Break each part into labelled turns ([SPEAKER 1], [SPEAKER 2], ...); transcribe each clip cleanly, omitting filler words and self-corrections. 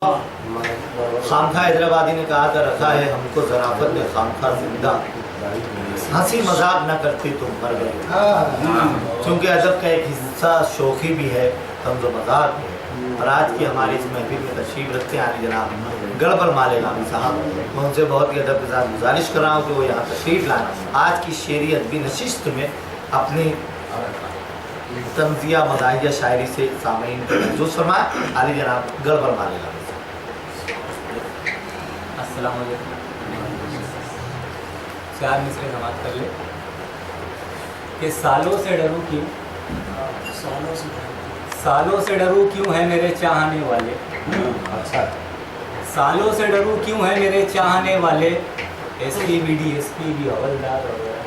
[SPEAKER 1] खामखा हैदराबादी ने कहा था, रखा है हमको ज़राफ़त ने खामखा जिंदा, हंसी मजाक न करते तुम मर गए। क्योंकि अदब का एक हिस्सा शौकी भी है, तंज़ो मजाक भी है। और आज की हमारी इस महफिल में तशरीफ़ रखते हैं आने जनाब गड़बड़ माले नामी साहब। मैं उनसे बहुत ही अदब के साथ गुजारिश कर रहा हूँ कि वो यहाँ तशरीफ़ लाएँ। आज की शेरी अदबी नशिस्त में अपनी तंज़िया मज़ाहिया शायरी से सामीन जो फरमाए आली जनाब गड़बड़ माले नामी।
[SPEAKER 2] अस्सलाम वालेकुम। चार मिसरे समाप्त कर ले कि सालों से डरूं क्यों, सालों से डरूं क्यों है मेरे चाहने वाले।
[SPEAKER 1] अच्छा,
[SPEAKER 2] सालों से डरूं क्यों है मेरे चाहने वाले, एसपी डीएसपी भी हवलदार वगैरह।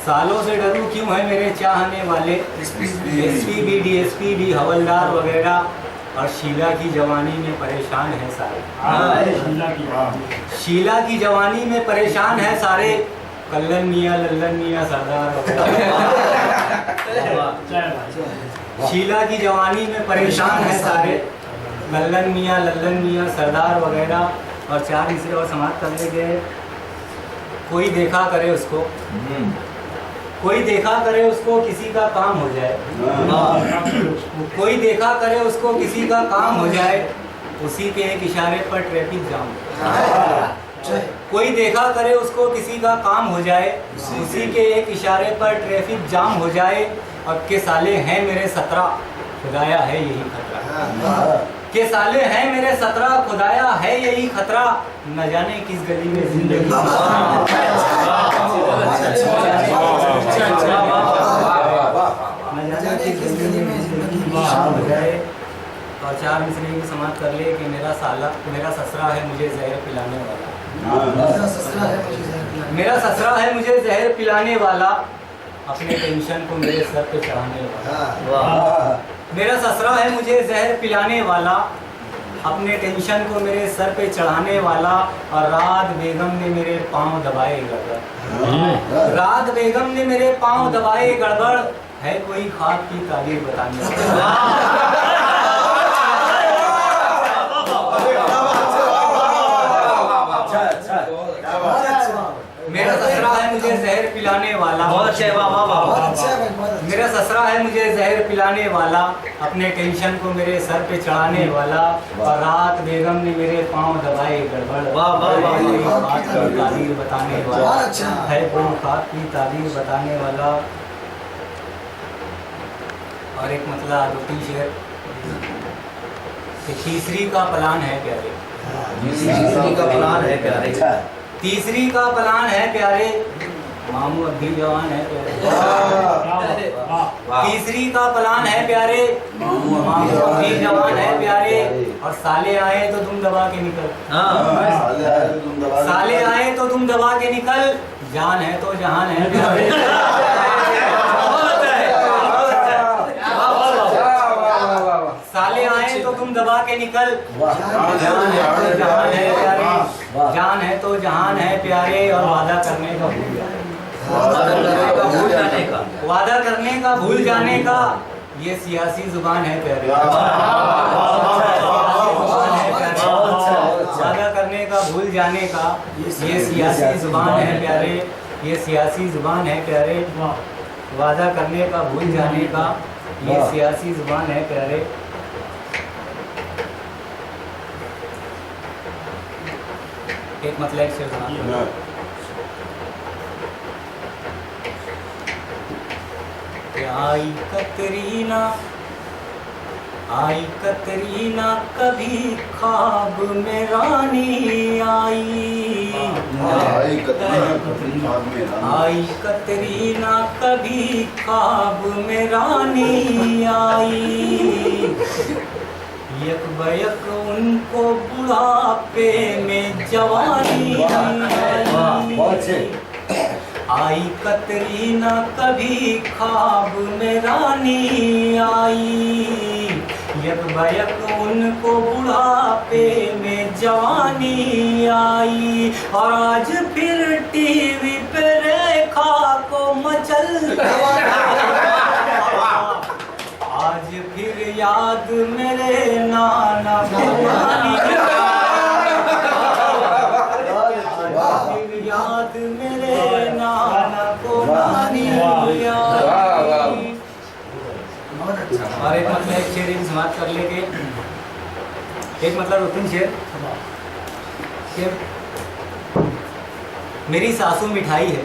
[SPEAKER 2] सालों से डरूं क्यों है मेरे चाहने वाले, एसपी डीएसपी भी हवलदार वगैरह। और शीला की जवानी में परेशान है सारे, शीला की जवानी में परेशान है सारे। कल्लन मियाँ लल्लन मियाँ सरदार शीला की जवानी में परेशान है सारे, कल्लन मियाँ लल्लन मियाँ सरदार वगैरह। और चार मिसरे और समाप्त करने गए। कोई देखा करे उसको, कोई देखा करे उसको किसी का काम हो जाए, कोई देखा करे उसको किसी का काम हो जाए, उसी के एक इशारे पर ट्रैफिक जाम हो। कोई देखा करे उसको किसी का काम हो जाए, उसी के एक इशारे पर ट्रैफिक जाम हो जाए। और के साले हैं मेरे 17 खुदाया है यही खतरा, के साले हैं मेरे 17 खुदाया है यही खतरा। न जाने किस गली में जिंदगी और चार मिसरे की समाप्त कर ले कि मेरा ससरा है मुझे जहर पिलाने वाला, मेरा ससरा है मुझे जहर पिलाने वाला, अपने टेंशन को मेरे सर पे चढ़ाने वाला। मेरा ससरा है मुझे जहर पिलाने वाला, अपने टेंशन को मेरे सर पे चढ़ाने वाला। और रात बेगम ने मेरे पाँव दबाए गड़बड़, रात बेगम ने मेरे पाँव दबाए गड़बड़। है कोई ख्वाब की ताबीर बताने वाला। मेरा ससरा है मुझे जहर पिलाने वाला, मेरा ससरा है मुझे जहर पिलाने वाला, अपने टेंशन को मेरे सर पे चढ़ाने वाला। और रात बेगम ने मेरे पाँव दबाए गड़बड़। ताबीर बताने वाला है कोई ख्वाब की ताबीर बताने वाला। और एक मतलब दो-तीन शेर कि तीसरी का प्लान है प्यारे,
[SPEAKER 1] तीसरी का प्लान है प्यारे,
[SPEAKER 2] तीसरी का प्लान है प्यारे, मामू अभी जवान है प्यारे। तीसरी का प्लान है प्यारे, मामू अभी जवान है प्यारे। और साले आए तो तुम दबा के निकल, साले आए तो तुम दबा के निकल, जान है तो जहान है प्यारे। साले आए तो तुम दबा के निकल, जान है तो जहान है प्यारे, जान है तो जहान है प्यारे। और वादा करने का भूल जाने का, वादा करने का भूल जाने का, ये सियासी जुबान है प्यारे। वादा करने का भूल जाने का, ये सियासी जुबान है प्यारे, ये सियासी जुबान है प्यारे। वादा करने का भूल जाने का, ये सियासी जुबान है प्यारे। एक मतलब से आई कतरीना, आई कतरीना कभी ख्वाब में रानी आई, आई कतरीना कभी ख्वाब में रानी आई। यक बयक उनको बुढ़ापे में जवानी आई, कतरीना कभी ख्वाब में रानी आई। यक बयक उनको बुढ़ापे में जवानी आई। और आज फिर टीवी पे रेखा को मचल, आज फिर याद मेरे नाना को नानी याद मेरे नाना को नानी और एक मतलब एक शेर इन समाप्त कर लेके एक मतलब रुतिन शेर कि मेरी सासू मिठाई है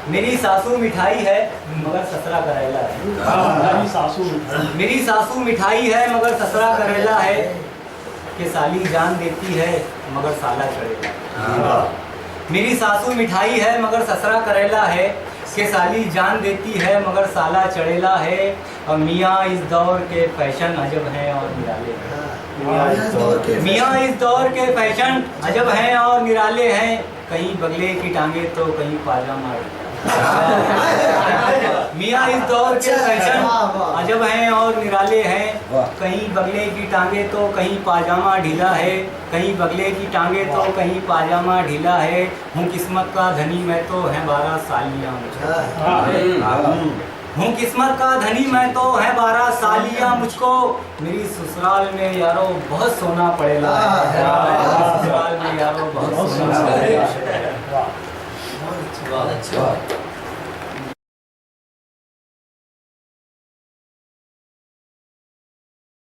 [SPEAKER 2] मेरी सासू मिठाई है मगर ससुरा करेला है मेरी सासू मिठाई है मगर ससुरा करेला है कि साली जान देती है मगर साला चढ़ेला मेरी सासू मिठाई है मगर ससुरा करेला है कि साली जान देती है मगर साला चढ़ेला है और मियाँ इस दौर के फैशन अजब हैं और निराले हैं मियाँ इस दौर के फैशन अजब हैं और निराले हैं कहीं बगले की टांगे तो कहीं पाजामा मियाँ इस दौर के फैशन अजब हैं और निराले हैं कहीं बगले की टांगे तो कहीं पाजामा ढीला है कहीं बगले की टांगे तो कहीं पाजामा ढीला है हूँ किस्मत का धनी मैं तो है 12 सालियाँ हूँ किस्मत का धनी मैं तो है 12 सालियाँ मुझको मेरी ससुराल में यारो बहुत सोना पड़ेला ससुराल में यारो बहुत सोना पड़ेला